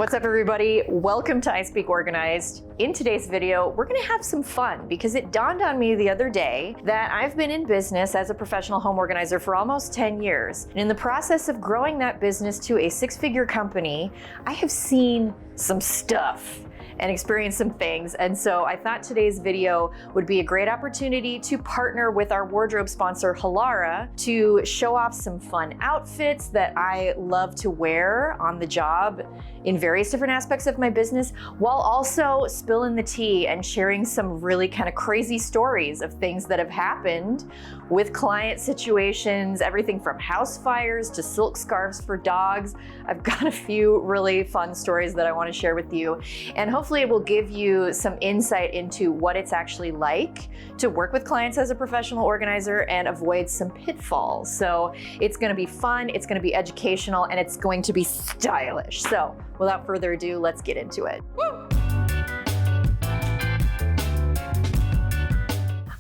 What's up, everybody? Welcome to ISpeakOrganized. In today's video, we're gonna have some fun because it dawned on me the other day that I've been in business as a professional home organizer for almost 10 years. And in the process of growing that business to a six-figure company, I have seen some stuff and experience some things. And so I thought today's video would be a great opportunity to partner with our wardrobe sponsor, Halara, to show off some fun outfits that I love to wear on the job in various different aspects of my business, while also spilling the tea and sharing some really kind of crazy stories of things that have happened with client situations, everything from house fires to silk scarves for dogs. I've got a few really fun stories that I want to share with you, and hopefully it will give you some insight into what it's actually like to work with clients as a professional organizer and avoid some pitfalls. So it's going to be fun, it's going to be educational, and it's going to be stylish. So without further ado, let's get into it. Woo!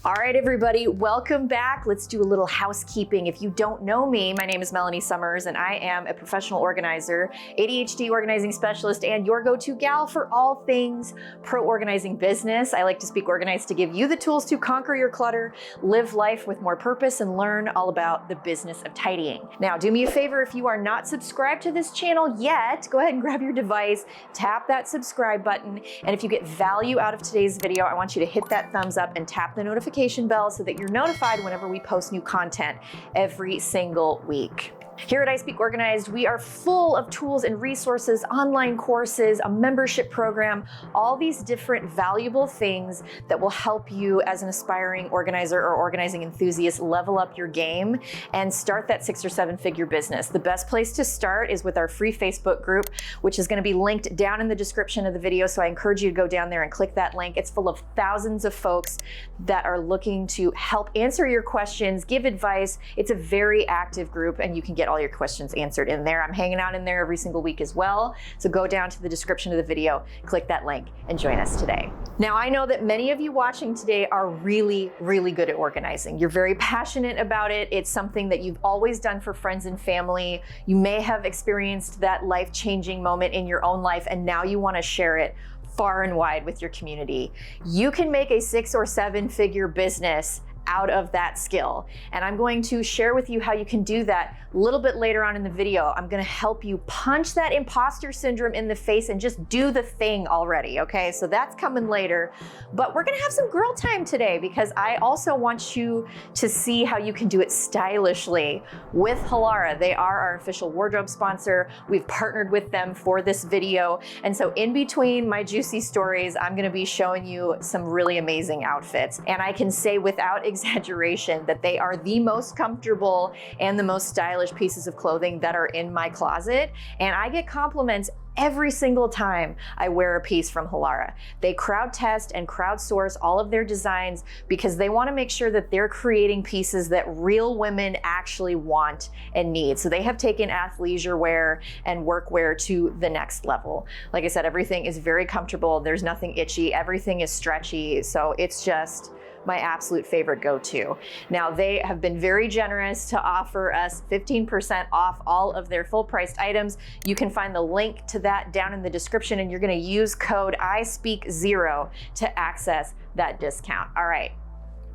All right, everybody, welcome back. Let's do a little housekeeping. If you don't know me, my name is Melanie Summers, and I am a professional organizer, ADHD organizing specialist, and your go-to gal for all things pro organizing business. I like to speak organized to give you the tools to conquer your clutter, live life with more purpose, and learn all about the business of tidying. Now, do me a favor, if you are not subscribed to this channel yet, go ahead and grab your device, tap that subscribe button, and if you get value out of today's video, I want you to hit that thumbs up and tap the notification bell so that you're notified whenever we post new content every single week. Here at ISpeakOrganized, we are full of tools and resources, online courses, a membership program, all these different valuable things that will help you as an aspiring organizer or organizing enthusiast level up your game and start that 6 or 7 figure business. The best place to start is with our free Facebook group, which is going to be linked down in the description of the video. So I encourage you to go down there and click that link. It's full of thousands of folks that are looking to help answer your questions, give advice. It's a very active group, and you can get all your questions answered in there. I'm hanging out in there every single week as well. So go down to the description of the video, click that link, and join us today. Now, I know that many of you watching today are really, really good at organizing. You're very passionate about it. It's something that you've always done for friends and family. You may have experienced that life-changing moment in your own life, and now you want to share it far and wide with your community. You can make a 6 or 7 figure business out of that skill. And I'm going to share with you how you can do that a little bit later on in the video. I'm going to help you punch that imposter syndrome in the face and just do the thing already, okay? So that's coming later. But we're going to have some girl time today because I also want you to see how you can do it stylishly with Halara. They are our official wardrobe sponsor. We've partnered with them for this video. And so in between my juicy stories, I'm going to be showing you some really amazing outfits. And I can say without exaggeration that they are the most comfortable and the most stylish pieces of clothing that are in my closet. And I get compliments every single time I wear a piece from Halara. They crowd test and crowdsource all of their designs because they want to make sure that they're creating pieces that real women actually want and need. So they have taken athleisure wear and workwear to the next level. Like I said, everything is very comfortable. There's nothing itchy. Everything is stretchy. So it's just my absolute favorite go-to. Now, they have been very generous to offer us 15% off all of their full-priced items. You can find the link to that down in the description, and you're going to use code ISpeakZero to access that discount. All right,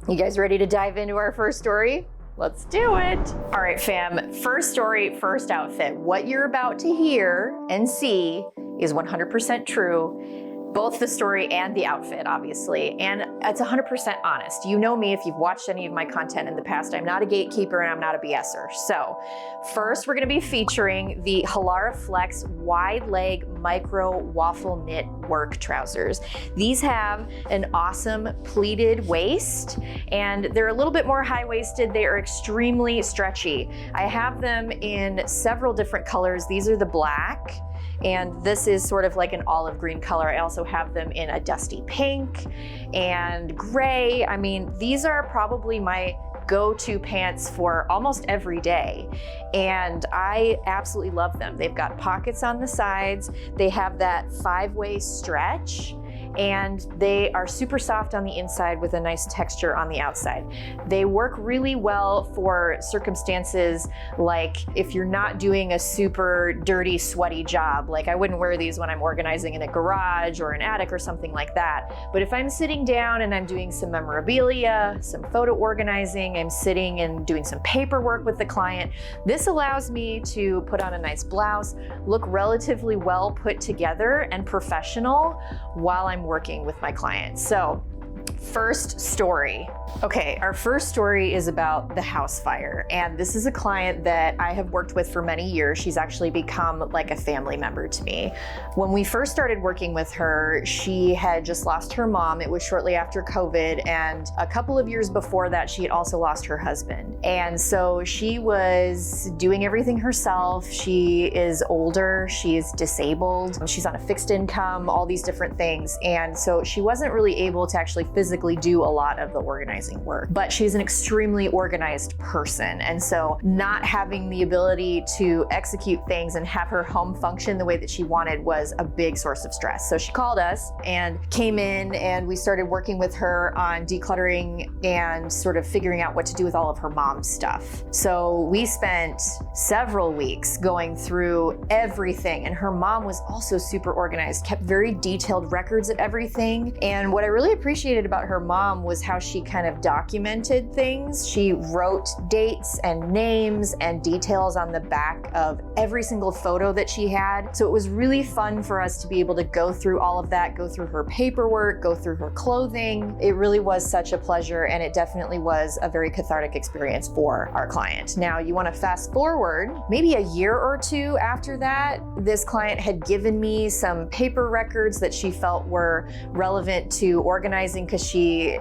you guys ready to dive into our first story? Let's do it. All right, fam, first story, first outfit. What you're about to hear and see is 100% true. Both the story and the outfit, obviously, and it's 100% honest. You know me, if you've watched any of my content in the past, I'm not a gatekeeper and I'm not a BSer. So first, we're gonna be featuring the Halara Flex wide leg micro waffle knit work trousers. These have an awesome pleated waist, and they're a little bit more high-waisted. They are extremely stretchy. I have them in several different colors. These are the black, and this is sort of like an olive green color. I also have them in a dusty pink and gray. I mean, these are probably my go-to pants for almost every day, and I absolutely love them. They've got pockets on the sides. They have that 5-way stretch, and they are super soft on the inside with a nice texture on the outside. They work really well for circumstances like if you're not doing a super dirty, sweaty job. Like I wouldn't wear these when I'm organizing in a garage or an attic or something like that. But if I'm sitting down and I'm doing some memorabilia, some photo organizing, I'm sitting and doing some paperwork with the client, this allows me to put on a nice blouse, look relatively well put together and professional while I'm working with my clients. So, first story. Okay, our first story is about the house fire. And this is a client that I have worked with for many years. She's actually become like a family member to me. When we first started working with her, she had just lost her mom. It was shortly after COVID. And a couple of years before that, she had also lost her husband. And so she was doing everything herself. She is older, she's disabled, she's on a fixed income, all these different things. And so she wasn't really able to actually physically do a lot of the organizing work, but she's an extremely organized person. And so not having the ability to execute things and have her home function the way that she wanted was a big source of stress. So she called us and came in and we started working with her on decluttering and sort of figuring out what to do with all of her mom's stuff. So we spent several weeks going through everything, and her mom was also super organized, kept very detailed records of everything. And what I really appreciated about her mom was how she kind of documented things. She wrote dates and names and details on the back of every single photo that she had. So it was really fun for us to be able to go through all of that, go through her paperwork, go through her clothing. It really was such a pleasure, and it definitely was a very cathartic experience for our client. Now, you want to fast forward maybe a year or two after that, this client had given me some paper records that she felt were relevant to organizing because she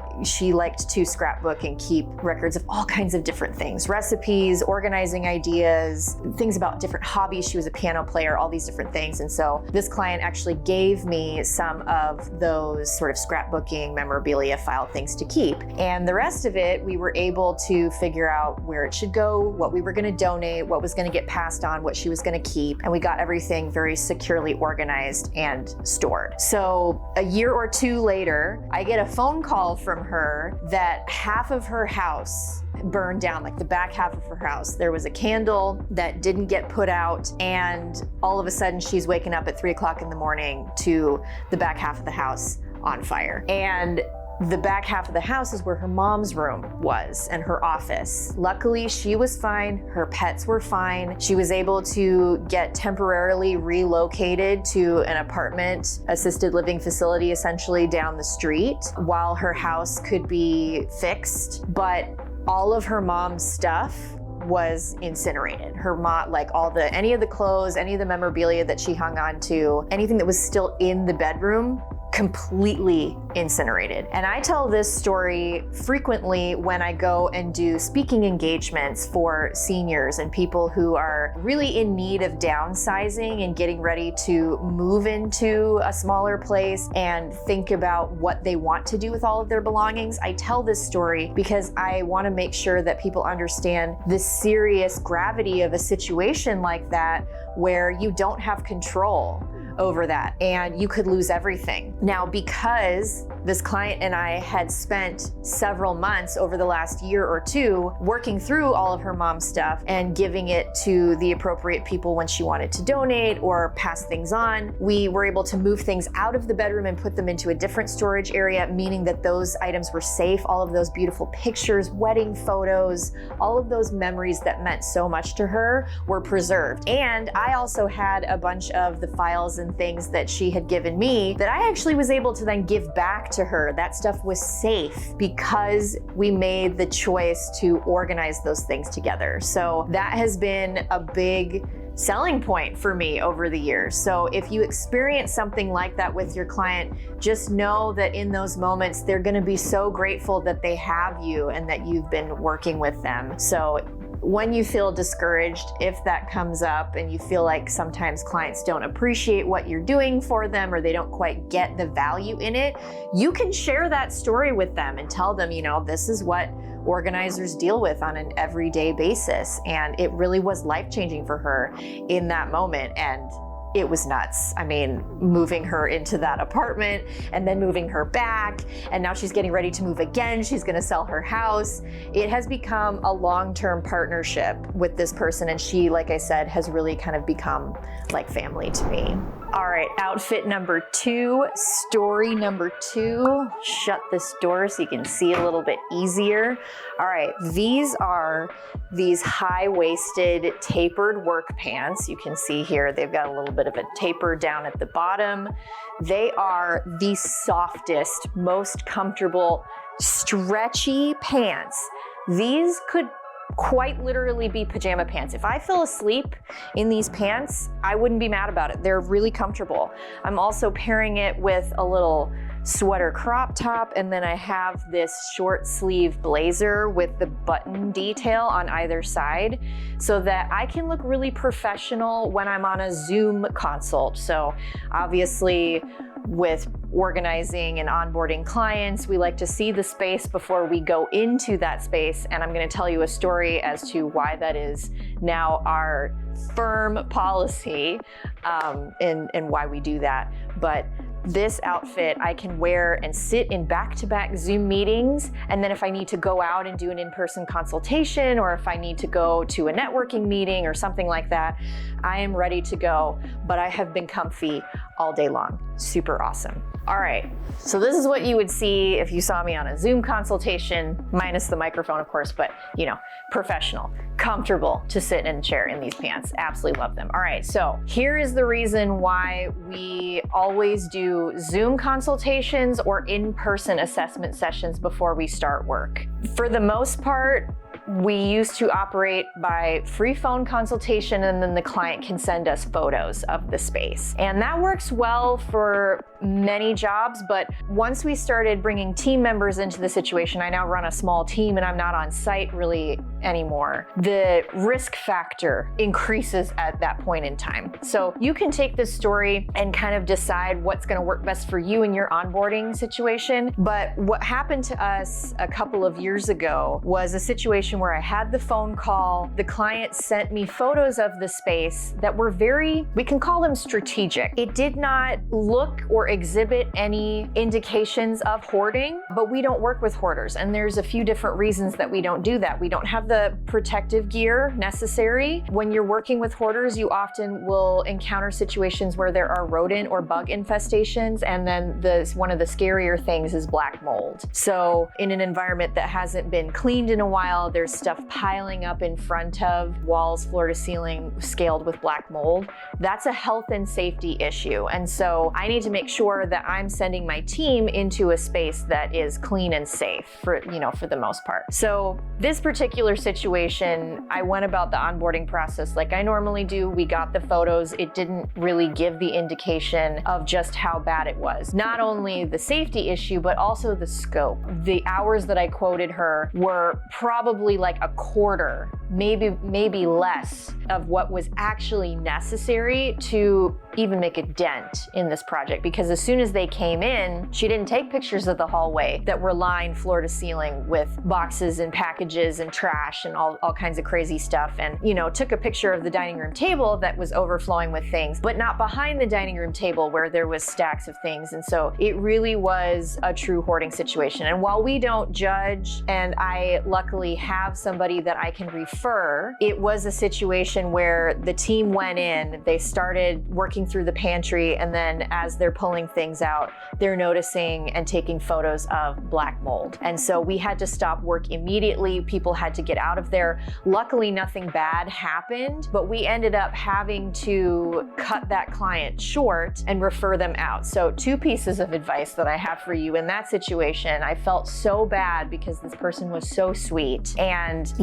liked to scrapbook and keep records of all kinds of different things, recipes, organizing ideas, things about different hobbies. She was a piano player, all these different things. And so this client actually gave me some of those sort of scrapbooking memorabilia file things to keep. And the rest of it, we were able to figure out where it should go, what we were going to donate, what was going to get passed on, what she was going to keep. And we got everything very securely organized and stored. So a year or two later, I get a phone call from her that half of her house burned down, like the back half of her house. There was a candle that didn't get put out, and all of a sudden she's waking up at 3 o'clock in the morning to the back half of the house on fire. And the back half of the house is where her mom's room was and her office. Luckily, she was fine. Her pets were fine. She was able to get temporarily relocated to an apartment, assisted living facility essentially down the street while her house could be fixed. But all of her mom's stuff was incinerated. Her mom, like any of the clothes, any of the memorabilia that she hung on to, anything that was still in the bedroom, completely incinerated. And I tell this story frequently when I go and do speaking engagements for seniors and people who are really in need of downsizing and getting ready to move into a smaller place and think about what they want to do with all of their belongings. I tell this story because I want to make sure that people understand the serious gravity of a situation like that where you don't have control over that and you could lose everything. Now, because this client and I had spent several months over the last year or two working through all of her mom's stuff and giving it to the appropriate people when she wanted to donate or pass things on, we were able to move things out of the bedroom and put them into a different storage area, meaning that those items were safe. All of those beautiful pictures, wedding photos, all of those memories that meant so much to her were preserved. And I also had a bunch of the files and things that she had given me that I actually was able to then give back to her. That stuff was safe because we made the choice to organize those things together. So that has been a big selling point for me over the years. So if you experience something like that with your client, just know that in those moments, they're going to be so grateful that they have you and that you've been working with them. So when you feel discouraged, if that comes up and you feel like sometimes clients don't appreciate what you're doing for them or they don't quite get the value in it, you can share that story with them and tell them, this is what organizers deal with on an everyday basis. And it really was life-changing for her in that moment. And it was nuts. I mean, moving her into that apartment and then moving her back, and now she's getting ready to move again. She's gonna sell her house. It has become a long-term partnership with this person, and she, like I said, has really kind of become like family to me. All right, outfit number 2, story number 2. Shut this door so you can see a little bit easier. All right, these are these high-waisted tapered work pants. You can see here, they've got a little bit of a taper down at the bottom. They are the softest, most comfortable, stretchy pants. These could quite literally be pajama pants. If I fell asleep in these pants, I wouldn't be mad about it. They're really comfortable. I'm also pairing it with a little sweater crop top, and then I have this short sleeve blazer with the button detail on either side so that I can look really professional when I'm on a Zoom consult. So obviously, with organizing and onboarding clients, we like to see the space before we go into that space. And I'm going to tell you a story as to why that is now our firm policy, and why we do that. But this outfit I can wear and sit in back-to-back Zoom meetings, and then if I need to go out and do an in-person consultation, or if I need to go to a networking meeting or something like that, I am ready to go, but I have been comfy all day long. Super awesome. All right, so this is what you would see if you saw me on a Zoom consultation, minus the microphone, of course, but you know, professional, comfortable to sit in a chair in these pants. Absolutely love them. All right, so here is the reason why we always do Zoom consultations or in-person assessment sessions before we start work. For the most part, we used to operate by free phone consultation, and then the client can send us photos of the space. And that works well for many jobs, but once we started bringing team members into the situation, I now run a small team and I'm not on site really anymore. The risk factor increases at that point in time. So you can take this story and kind of decide what's gonna work best for you in your onboarding situation. But what happened to us a couple of years ago was a situation where I had the phone call, the client sent me photos of the space that were very, we can call them strategic. It did not look or exhibit any indications of hoarding, but we don't work with hoarders. And there's a few different reasons that we don't do that. We don't have the protective gear necessary. When you're working with hoarders, you often will encounter situations where there are rodent or bug infestations. And then one of the scarier things is black mold. So in an environment that hasn't been cleaned in a while, there's stuff piling up in front of walls, floor to ceiling, scaled with black mold. That's a health and safety issue. And so I need to make sure that I'm sending my team into a space that is clean and safe for the most part. So this particular situation, I went about the onboarding process like I normally do. We got the photos. It didn't really give the indication of just how bad it was. Not only the safety issue, but also the scope. The hours that I quoted her were probably like a quarter, maybe less of what was actually necessary to even make a dent in this project, because as soon as they came in, she didn't take pictures of the hallway that were lined floor to ceiling with boxes and packages and trash and all kinds of crazy stuff, and took a picture of the dining room table that was overflowing with things, but not behind the dining room table where there was stacks of things. And so it really was a true hoarding situation. And while we don't judge, and I luckily have somebody that I can refer, it was a situation where the team went in, they started working through the pantry, and then as they're pulling things out, they're noticing and taking photos of black mold. And so we had to stop work immediately. People had to get out of there. Luckily, nothing bad happened, but we ended up having to cut that client short and refer them out. So 2 pieces of advice that I have for you in that situation. I felt so bad because this person was so sweet, and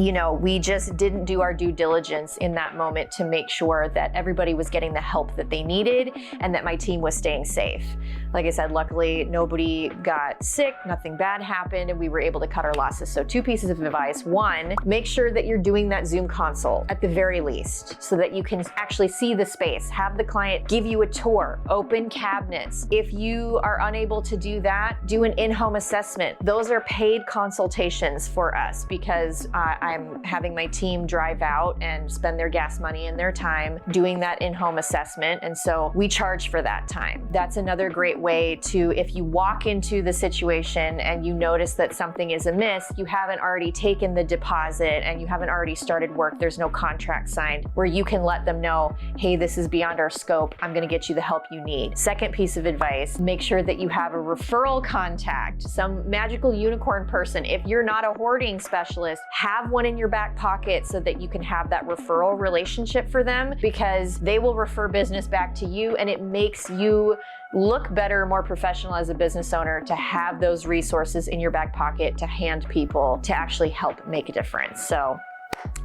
we just didn't do our due diligence in that moment to make sure that everybody was getting the help that they needed and that my team was staying safe. Like I said, luckily nobody got sick, nothing bad happened, and we were able to cut our losses. So 2 pieces of advice. 1, make sure that you're doing that Zoom consult at the very least so that you can actually see the space. Have the client give you a tour, open cabinets. If you are unable to do that, do an in-home assessment. Those are paid consultations for us because I'm having my team drive out and spend their gas money and their time doing that in-home assessment. And so we charge for that time. That's another great way to, if you walk into the situation and you notice that something is amiss, you haven't already taken the deposit and you haven't already started work, there's no contract signed, where you can let them know, hey, this is beyond our scope, I'm gonna get you the help you need. Second piece of advice, make sure that you have a referral contact, some magical unicorn person. If you're not a hoarding specialist, have one in your back pocket so that you can have that referral relationship for them, because they will refer business back to you, and it makes you look better, more professional as a business owner to have those resources in your back pocket to hand people to actually help make a difference. So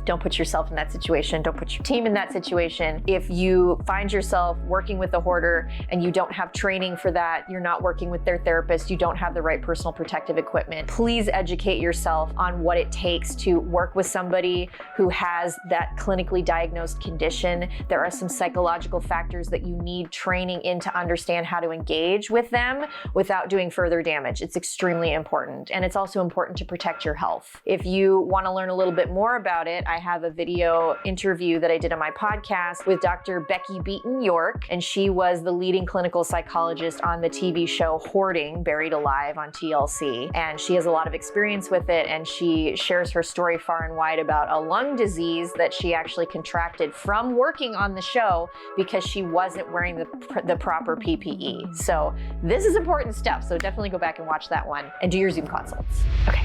don't put yourself in that situation. Don't put your team in that situation. If you find yourself working with a hoarder and you don't have training for that, you're not working with their therapist, you don't have the right personal protective equipment, please educate yourself on what it takes to work with somebody who has that clinically diagnosed condition. There are some psychological factors that you need training in to understand how to engage with them without doing further damage. It's extremely important. And it's also important to protect your health. If you want to learn a little bit more about it, I have a video interview that I did on my podcast with Dr. Becky Beaton York, and she was the leading clinical psychologist on the TV show Hoarding, Buried Alive on TLC. And she has a lot of experience with it, and she shares her story far and wide about a lung disease that she actually contracted from working on the show because she wasn't wearing the proper PPE. So this is important stuff, so definitely go back and watch that one and do your Zoom consults. Okay.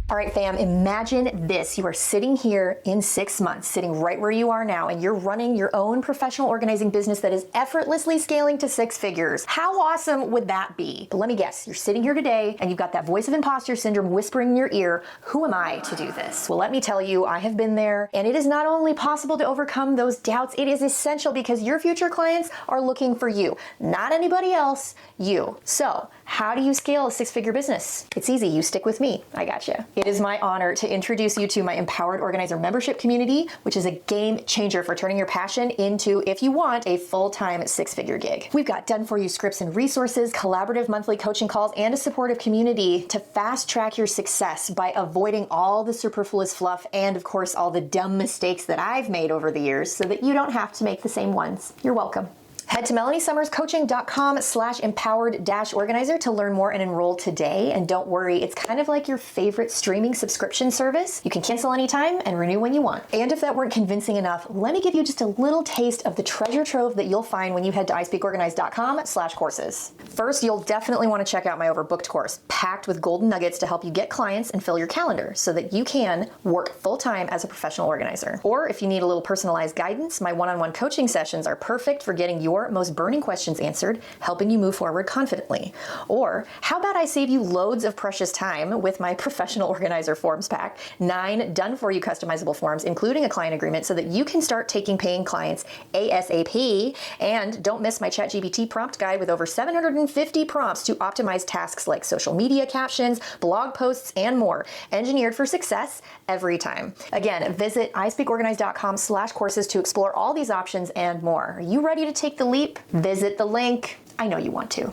All right, fam, imagine this. You are sitting here in 6 months, sitting right where you are now, and you're running your own professional organizing business that is effortlessly scaling to 6 figures. How awesome would that be? But let me guess, you're sitting here today and you've got that voice of imposter syndrome whispering in your ear, who am I to do this? Well, let me tell you, I have been there, and it is not only possible to overcome those doubts, it is essential because your future clients are looking for you, not anybody else, you. So how do you scale a 6-figure business? It's easy, you stick with me, I gotcha. It is my honor to introduce you to my Empowered Organizer membership community, which is a game changer for turning your passion into, if you want, a full-time 6-figure gig. We've got done-for-you scripts and resources, collaborative monthly coaching calls, and a supportive community to fast-track your success by avoiding all the superfluous fluff and, of course, all the dumb mistakes that I've made over the years so that you don't have to make the same ones. You're welcome. Head to melaniesummerscoaching.com/empowered-organizer to learn more and enroll today. And don't worry, it's kind of like your favorite streaming subscription service. You can cancel anytime and renew when you want. And if that weren't convincing enough, let me give you just a little taste of the treasure trove that you'll find when you head to ISpeakOrganized.com/courses. First, you'll definitely want to check out my overbooked course, packed with golden nuggets to help you get clients and fill your calendar so that you can work full-time as a professional organizer. Or if you need a little personalized guidance, my one-on-one coaching sessions are perfect for getting your most burning questions answered, helping you move forward confidently. Or how about I save you loads of precious time with my professional organizer forms pack, 9 done-for-you customizable forms, including a client agreement, so that you can start taking paying clients ASAP. And don't miss my ChatGPT prompt guide with over 750 prompts to optimize tasks like social media captions, blog posts, and more, engineered for success every time. Again, visit ISpeakOrganized.com/courses to explore all these options and more. Are you ready to take the leap? Visit the link. I know you want to.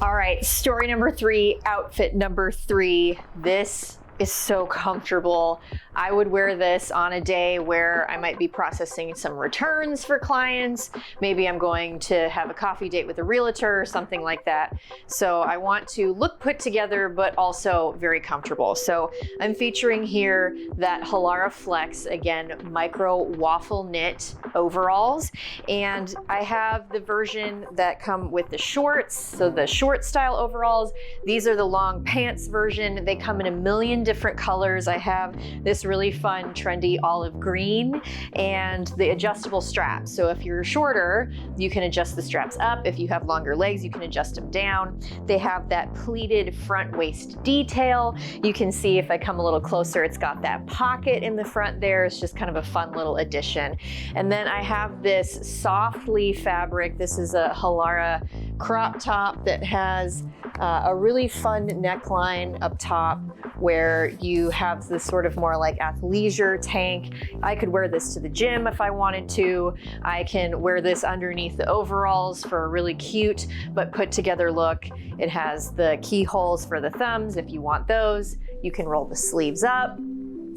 All right, story number 3, outfit number 3. This is so comfortable. I would wear this on a day where I might be processing some returns for clients. Maybe I'm going to have a coffee date with a realtor or something like that. So I want to look put together, but also very comfortable. So I'm featuring here that Halara Flex, again, micro waffle knit overalls. And I have the version that come with the shorts. So the short style overalls, these are the long pants version. They come in a million different colors. I have this really fun, trendy olive green and the adjustable straps. So if you're shorter, you can adjust the straps up. If you have longer legs, you can adjust them down. They have that pleated front waist detail. You can see if I come a little closer, it's got that pocket in the front there. It's just kind of a fun little addition. And then I have this Softly fabric. This is a Halara crop top that has a really fun neckline up top where you have this sort of more like athleisure tank. I could wear this to the gym if I wanted to. I can wear this underneath the overalls for a really cute but put together look. It has the keyholes for the thumbs if you want those. You can roll the sleeves up.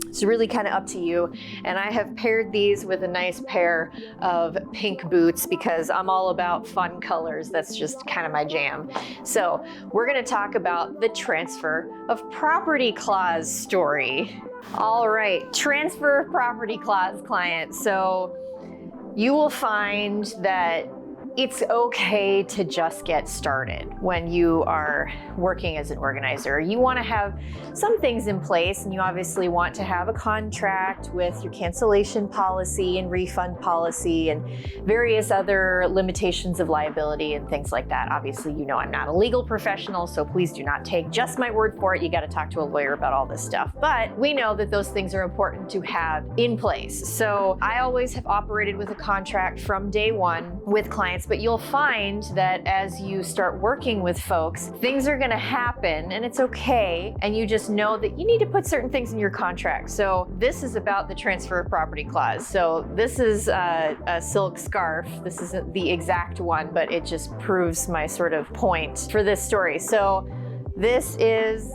It's really kind of up to you. And I have paired these with a nice pair of pink boots because I'm all about fun colors. That's just kind of my jam. So we're going to talk about the transfer of property clause story. All right, transfer of property clause client. So you will find that it's okay to just get started when you are working as an organizer. You want to have some things in place, and you obviously want to have a contract with your cancellation policy and refund policy and various other limitations of liability and things like that. Obviously, you know I'm not a legal professional, so please do not take just my word for it. You got to talk to a lawyer about all this stuff. But we know that those things are important to have in place. So I always have operated with a contract from day one with clients. But you'll find that as you start working with folks, things are going to happen, and it's okay. And you just know that you need to put certain things in your contract. So this is about the transfer of property clause. So this is a silk scarf. This isn't the exact one, but it just proves my sort of point for this story. So this is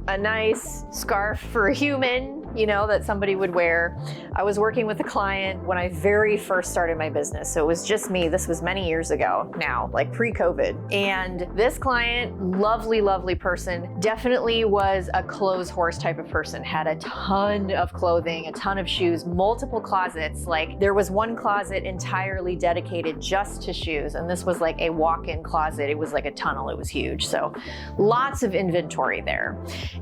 a nice scarf for a human, you know, that somebody would wear. I was working with a client when I very first started my business. So it was just me. This was many years ago now, like pre-COVID. And this client, lovely, lovely person, definitely was a clothes horse type of person, had a ton of clothing, a ton of shoes, multiple closets. Like there was one closet entirely dedicated just to shoes. And this was like a walk-in closet. It was like a tunnel. It was huge. So lots of inventory there.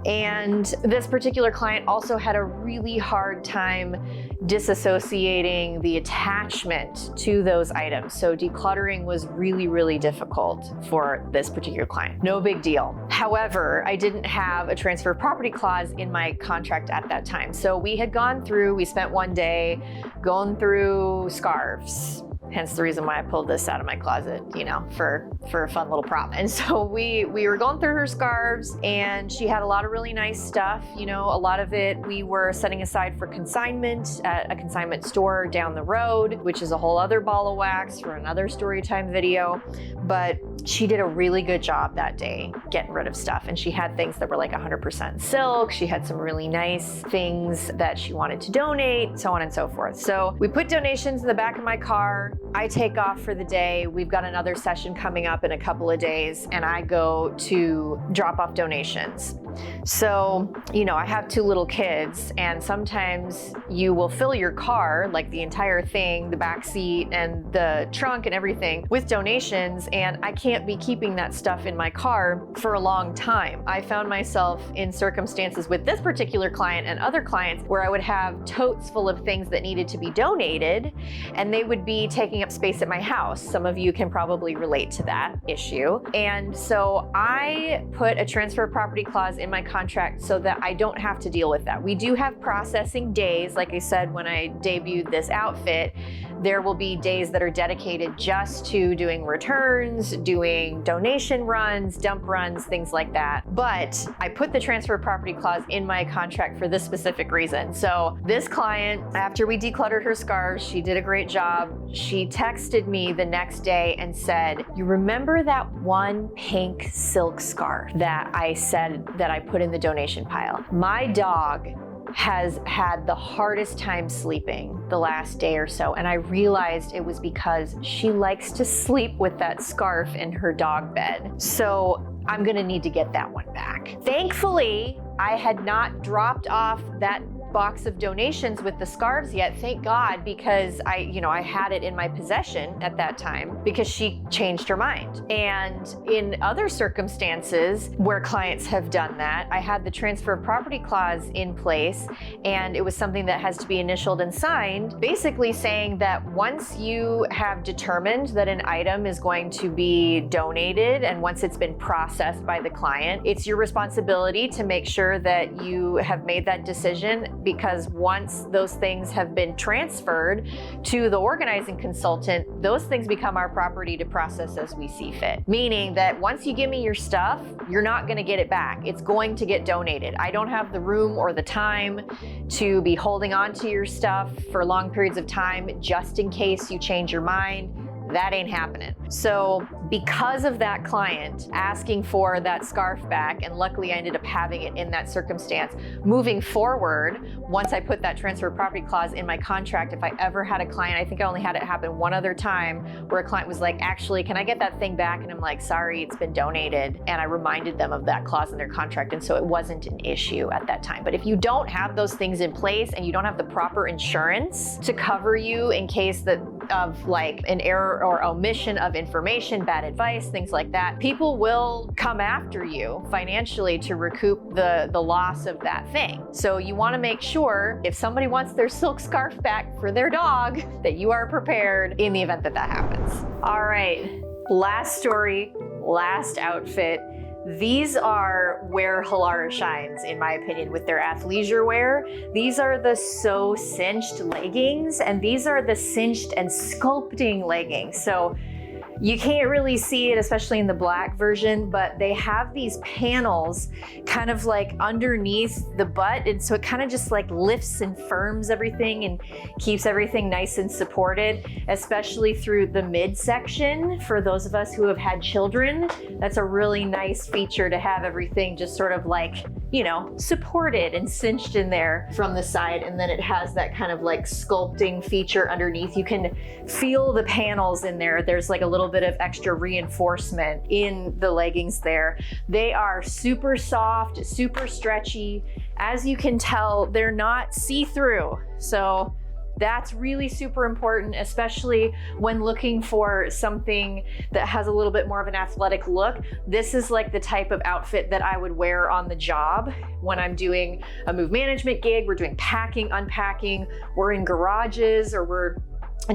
And this particular client also had a really hard time disassociating the attachment to those items. So decluttering was really, really difficult for this particular client. No big deal. However, I didn't have a transfer of property clause in my contract at that time. So we had gone through, we spent one day going through scarves. Hence the reason why I pulled this out of my closet, you know, for a fun little prop. And so we were going through her scarves, and she had a lot of really nice stuff. You know, a lot of it we were setting aside for consignment at a consignment store down the road, which is a whole other ball of wax for another Storytime video. But she did a really good job that day getting rid of stuff. And she had things that were like 100% silk. She had some really nice things that she wanted to donate, so on and so forth. So we put donations in the back of my car. I take off for the day. We've got another session coming up in a couple of days, and I go to drop off donations. So, you know, I have 2 little kids, and sometimes you will fill your car, like the entire thing, the back seat and the trunk and everything, with donations, and I can't be keeping that stuff in my car for a long time. I found myself in circumstances with this particular client and other clients where I would have totes full of things that needed to be donated, and they would be taking up space at my house. Some of you can probably relate to that issue. And so I put a transfer of property clause in my contract so that I don't have to deal with that. We do have processing days. Like I said, when I debuted this outfit, there will be days that are dedicated just to doing returns, doing donation runs, dump runs, things like that. But I put the transfer of property clause in my contract for this specific reason. So this client, after we decluttered her scarves, she did a great job. She texted me the next day and said, "You remember that one pink silk scarf that I said that I put in the donation pile? My dog has had the hardest time sleeping the last day or so, and I realized it was because she likes to sleep with that scarf in her dog bed. So I'm gonna need to get that one back." Thankfully, I had not dropped off that box of donations with the scarves yet, thank God, because I had it in my possession at that time because she changed her mind. And in other circumstances where clients have done that, I had the transfer of property clause in place, and it was something that has to be initialed and signed, basically saying that once you have determined that an item is going to be donated and once it's been processed by the client, it's your responsibility to make sure that you have made that decision, because once those things have been transferred to the organizing consultant, those things become our property to process as we see fit. Meaning that once you give me your stuff, you're not gonna get it back. It's going to get donated. I don't have the room or the time to be holding on to your stuff for long periods of time just in case you change your mind. That ain't happening. So because of that client asking for that scarf back, and luckily I ended up having it in that circumstance, moving forward, once I put that transfer of property clause in my contract, if I ever had a client, I think I only had it happen one other time, where a client was like, actually, can I get that thing back? And I'm like, sorry, it's been donated. And I reminded them of that clause in their contract. And so it wasn't an issue at that time. But if you don't have those things in place and you don't have the proper insurance to cover you in case of like an error or omission of information, bad advice, things like that, people will come after you financially to recoup the loss of that thing. So you want to make sure if somebody wants their silk scarf back for their dog, that you are prepared in the event that that happens. All right, last story, last outfit. These are where Halara shines, in my opinion, with their athleisure wear. These are the SoCinched leggings, and these are the cinched and sculpting leggings. So you can't really see it, especially in the black version, but they have these panels kind of like underneath the butt. And so it kind of just like lifts and firms everything and keeps everything nice and supported, especially through the midsection. For those of us who have had children, that's a really nice feature to have everything just sort of like, you know, supported and cinched in there from the side. And then it has that kind of like sculpting feature underneath. You can feel the panels in there. There's like a little bit of extra reinforcement in the leggings there. They are super soft, super stretchy. As you can tell, they're not see-through. So that's really super important, especially when looking for something that has a little bit more of an athletic look. This is like the type of outfit that I would wear on the job when I'm doing a move management gig, we're doing packing, unpacking, we're in garages, or we're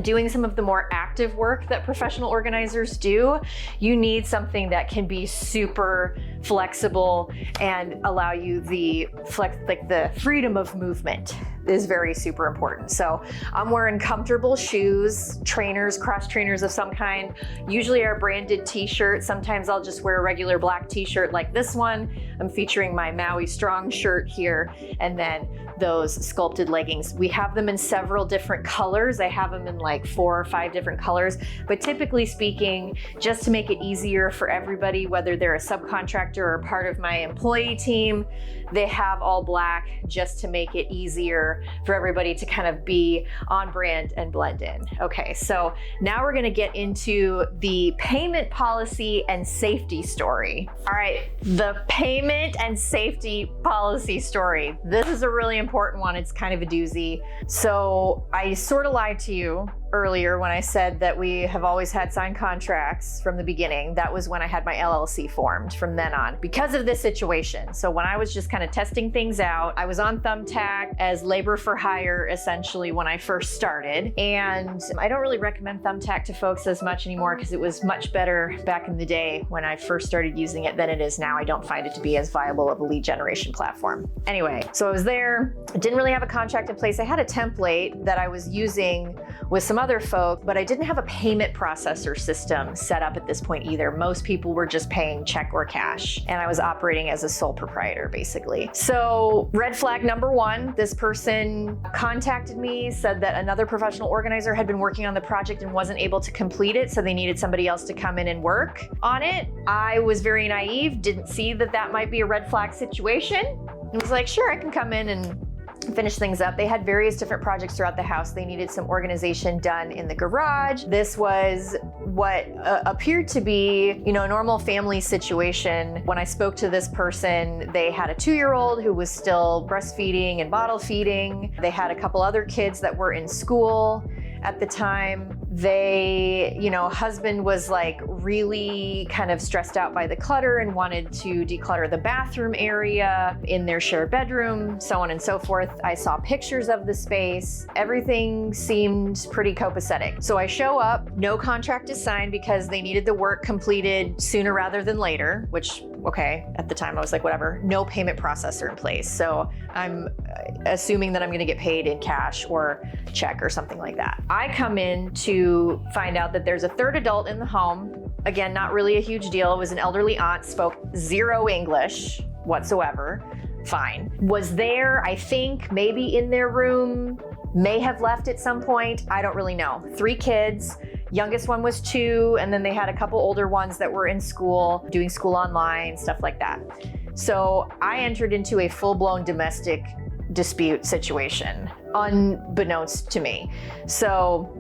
doing some of the more active work that professional organizers do. You need something that can be super flexible and allow you the freedom of movement is very super important. So I'm wearing comfortable shoes, trainers, cross trainers of some kind, usually our branded t-shirt. Sometimes I'll just wear a regular black t-shirt like this one. I'm featuring my Maui Strong shirt here, and then those sculpted leggings. We have them in several different colors. I have them in like 4 or 5 different colors, but typically speaking, just to make it easier for everybody, whether they're a subcontractor or part of my employee team, they have all black just to make it easier for everybody to kind of be on brand and blend in. Okay, so now we're gonna get into the payment policy and safety story. All right, the payment and safety policy story. This is a really important one. It's kind of a doozy. So I sort of lied to you earlier when I said that we have always had signed contracts from the beginning. That was when I had my LLC formed from then on because of this situation. So when I was just kind of testing things out, I was on Thumbtack as labor for hire essentially when I first started. And I don't really recommend Thumbtack to folks as much anymore because it was much better back in the day when I first started using it than it is now. I don't find it to be as viable of a lead generation platform. Anyway, so I was there. I didn't really have a contract in place. I had a template that I was using with some other folk, but I didn't have a payment processor system set up at this point either. Most people were just paying check or cash, and I was operating as a sole proprietor basically. So red flag number 1, this person contacted me, said that another professional organizer had been working on the project and wasn't able to complete it, so they needed somebody else to come in and work on it. I was very naive, didn't see that that might be a red flag situation. I was like, sure, I can come in and finish things up. They had various different projects throughout the house. They needed some organization done in the garage. This was what appeared to be, you know, a normal family situation. When I spoke to this person, they had a 2-year-old who was still breastfeeding and bottle feeding. They had a couple other kids that were in school at the time. They, you know, husband was like really kind of stressed out by the clutter and wanted to declutter the bathroom area in their shared bedroom, so on and so forth. I saw pictures of the space. Everything seemed pretty copacetic. So I show up, no contract is signed because they needed the work completed sooner rather than later, which, okay, at the time I was like, whatever. No payment processor in place. So I'm assuming that I'm gonna get paid in cash or check or something like that. I come in to find out that there's a 3rd adult in the home. Again, not really a huge deal. It was an elderly aunt, spoke 0 English whatsoever. Fine. Was there, I think, maybe in their room, may have left at some point. I don't really know. 3 kids, Youngest one was 2, and then they had a couple older ones that were in school, doing school online, stuff like that. So I entered into a full-blown domestic dispute situation, unbeknownst to me. So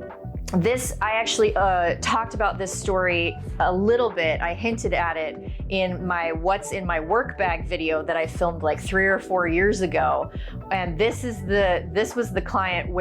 I actually talked about this story a little bit. I hinted at it in my What's in My Work Bag video that I filmed like 3 or 4 years ago. And this was the client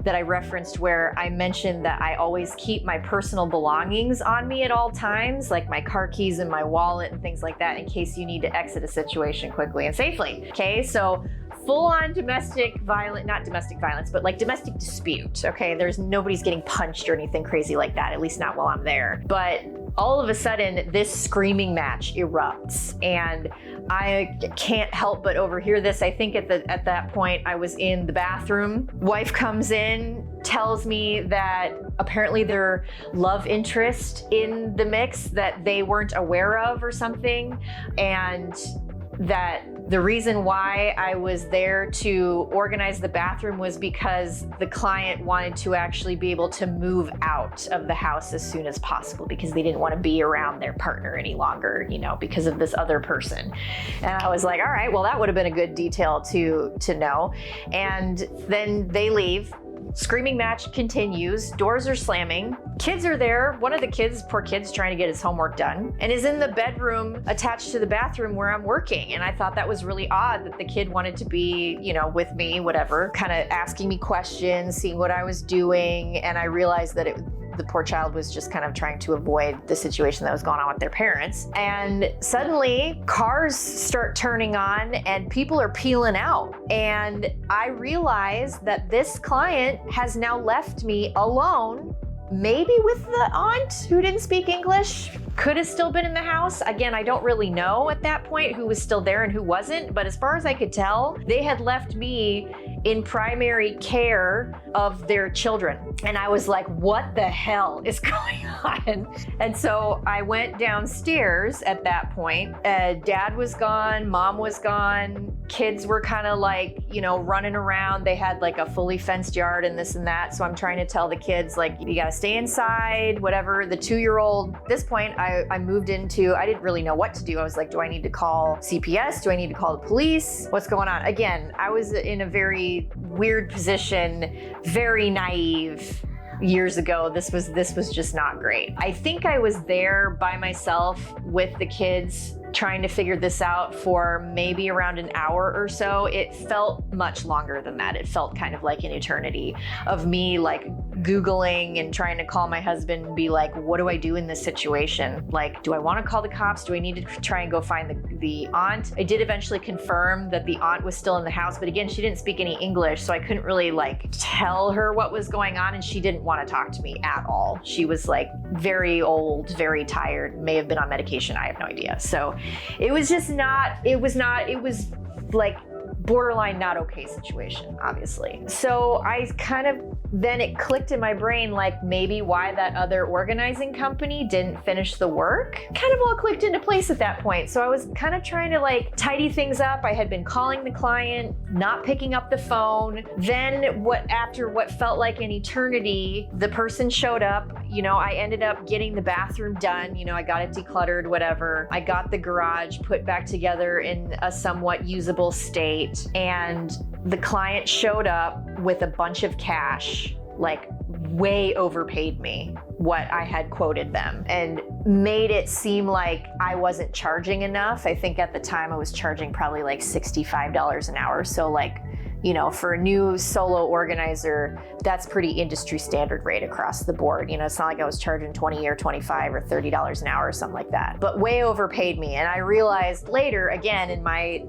that I referenced, where I mentioned that I always keep my personal belongings on me at all times, like my car keys and my wallet and things like that, in case you need to exit a situation quickly and safely. Okay, so full-on domestic violence, not domestic violence, but like domestic dispute, okay? Nobody's getting punched or anything crazy like that, at least not while I'm there. But all of a sudden, this screaming match erupts, and I can't help but overhear this. I think at that point, I was in the bathroom. Wife comes in, tells me that apparently their love interest in the mix that they weren't aware of or something, and that the reason why I was there to organize the bathroom was because the client wanted to actually be able to move out of the house as soon as possible, because they didn't want to be around their partner any longer, because of this other person. And I was like, all right, well, that would have been a good detail to know. And then they leave. Screaming match continues, doors are slamming, kids are there. One of the kids, poor kid's trying to get his homework done, and is in the bedroom attached to the bathroom where I'm working. And I thought that was really odd that the kid wanted to be, with me, whatever, kind of asking me questions, seeing what I was doing. And I realized that the poor child was just kind of trying to avoid the situation that was going on with their parents. And suddenly cars start turning on and people are peeling out. And I realized that this client has now left me alone, maybe with the aunt who didn't speak English. Could have still been in the house. Again, I don't really know at that point who was still there and who wasn't, but as far as I could tell, they had left me in primary care of their children. And I was like, what the hell is going on? And so I went downstairs at that point. Dad was gone, mom was gone, kids were kind of like, running around. They had like a fully fenced yard and this and that. So I'm trying to tell the kids, like, you gotta stay inside, whatever. The 2-year-old, at this point, I moved into, I didn't really know what to do. I was like, do I need to call CPS? Do I need to call the police? What's going on? Again, I was in a very weird position, very naive. Years ago, this was just not great. I think I was there by myself with the kids trying to figure this out for maybe around an hour or so. It felt much longer than that. It felt kind of like an eternity of me like Googling and trying to call my husband and be like, what do I do in this situation? Like, do I want to call the cops? Do I need to try and go find the aunt? I did eventually confirm that the aunt was still in the house, but again, she didn't speak any English, so I couldn't really like tell her what was going on, and she didn't want to talk to me at all. She was like very old, very tired, may have been on medication, I have no idea. So it was like borderline not okay situation, obviously. So I kind of, then it clicked in my brain, like maybe why that other organizing company didn't finish the work. Kind of all clicked into place at that point. So I was kind of trying to like tidy things up. I had been calling the client, not picking up the phone. Then after what felt like an eternity, the person showed up. I ended up getting the bathroom done. I got it decluttered, whatever. I got the garage put back together in a somewhat usable state. And the client showed up with a bunch of cash, like way overpaid me what I had quoted them, and made it seem like I wasn't charging enough. I think at the time I was charging probably like $65 an hour. So like, for a new solo organizer, that's pretty industry standard rate across the board. It's not like I was charging $20 or $25 or $30 an hour or something like that, but way overpaid me. And I realized later, again, in my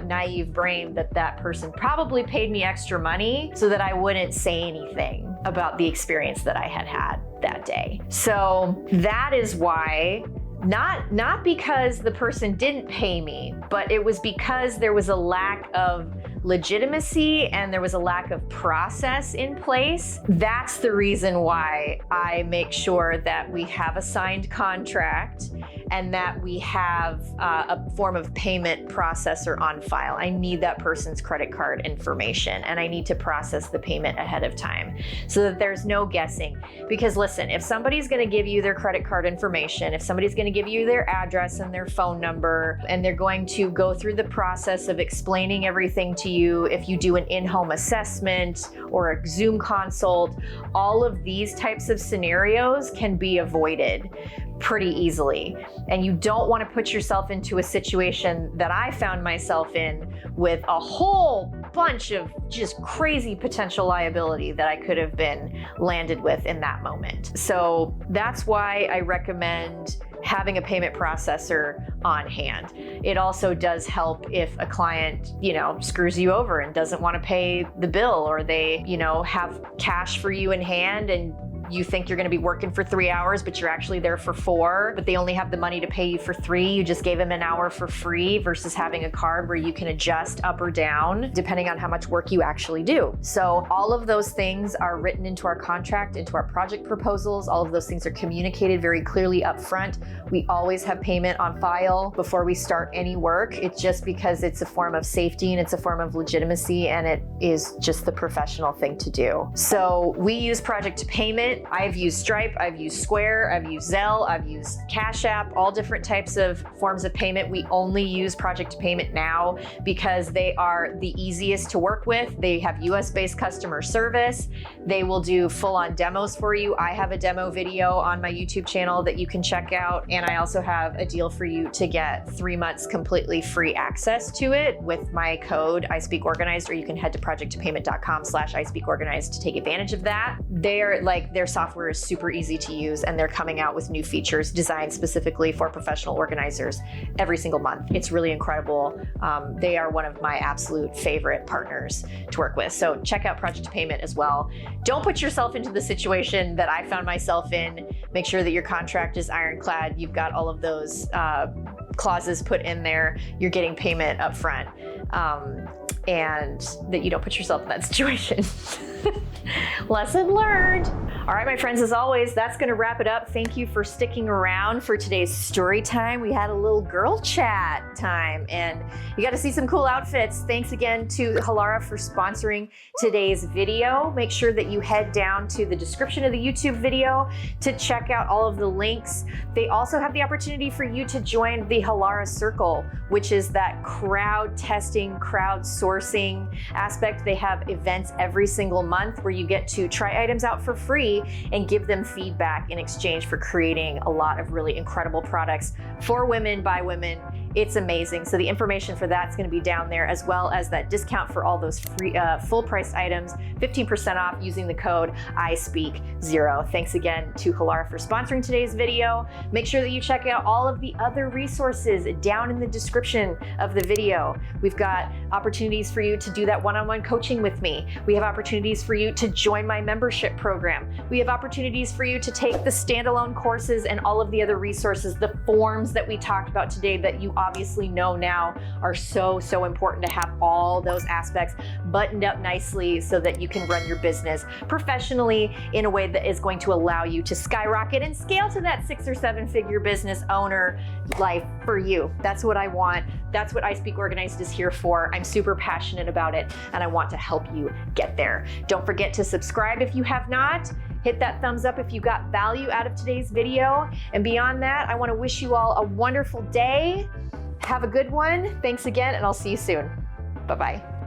naive brain, that person probably paid me extra money so that I wouldn't say anything about the experience that I had had that day. So that is why, not because the person didn't pay me, but it was because there was a lack of legitimacy and there was a lack of process in place. That's the reason why I make sure that we have a signed contract and that we have a form of payment processor on file. I need that person's credit card information and I need to process the payment ahead of time so that there's no guessing. Because listen, if somebody's gonna give you their credit card information, if somebody's gonna give you their address and their phone number, and they're going to go through the process of explaining everything to you, if you do an in-home assessment or a Zoom consult, all of these types of scenarios can be avoided pretty easily. And you don't want to put yourself into a situation that I found myself in with a whole bunch of just crazy potential liability that I could have been landed with in that moment. So that's why I recommend having a payment processor on hand. It also does help if a client, screws you over and doesn't want to pay the bill, or they, have cash for you in hand and you think you're going to be working for 3 hours, but you're actually there for 4, but they only have the money to pay you for 3. You just gave them an hour for free versus having a card where you can adjust up or down depending on how much work you actually do. So all of those things are written into our contract, into our project proposals. All of those things are communicated very clearly up front. We always have payment on file before we start any work. It's just because it's a form of safety and it's a form of legitimacy, and it is just the professional thing to do. So we use project to payment. I've used Stripe, I've used Square, I've used Zelle, I've used Cash App, all different types of forms of payment. We only use project to payment now because they are the easiest to work with. They have US-based customer service. They will do full-on demos for you. I have a demo video on my YouTube channel that you can check out. And I also have a deal for you to get 3 months completely free access to it with my code ISpeakOrganized, or you can head to projecttopayment.com/ISpeakOrganized to take advantage of that. Their software is super easy to use, and they're coming out with new features designed specifically for professional organizers every single month. It's really incredible. They are one of my absolute favorite partners to work with. So check out Project to Payment as well. Don't put yourself into the situation that I found myself in. Make sure that your contract is ironclad. You've got all of those clauses put in there. You're getting payment up front. And that you don't put yourself in that situation. Lesson learned. All right, my friends, as always, that's gonna wrap it up. Thank you for sticking around for today's story time. We had a little girl chat time and you got to see some cool outfits. Thanks again to Halara for sponsoring today's video. Make sure that you head down to the description of the YouTube video to check out all of the links. They also have the opportunity for you to join the Halara Circle, which is that crowd testing, crowd sourcing aspect. They have events every single month where you get to try items out for free and give them feedback in exchange for creating a lot of really incredible products for women by women. It's amazing. So the information for that's going to be down there, as well as that discount for all those free full price items, 15% off using the code ISpeakOrganized. Thanks again to Halara for sponsoring today's video. Make sure that you check out all of the other resources down in the description of the video. We've got opportunities for you to do that one-on-one coaching with me. We have opportunities for you to join my membership program. We have opportunities for you to take the standalone courses and all of the other resources, the forms that we talked about today that you obviously know now are so important to have all those aspects buttoned up nicely so that you can run your business professionally in a way that is going to allow you to skyrocket and scale to that 6 or 7 figure business owner life for you. That's what I want. That's what ISpeakOrganized is here for. I'm super passionate about it and I want to help you get there. Don't forget to subscribe if you have not. Hit that thumbs up if you got value out of today's video. And beyond that, I want to wish you all a wonderful day. Have a good one. Thanks again, and I'll see you soon. Bye-bye.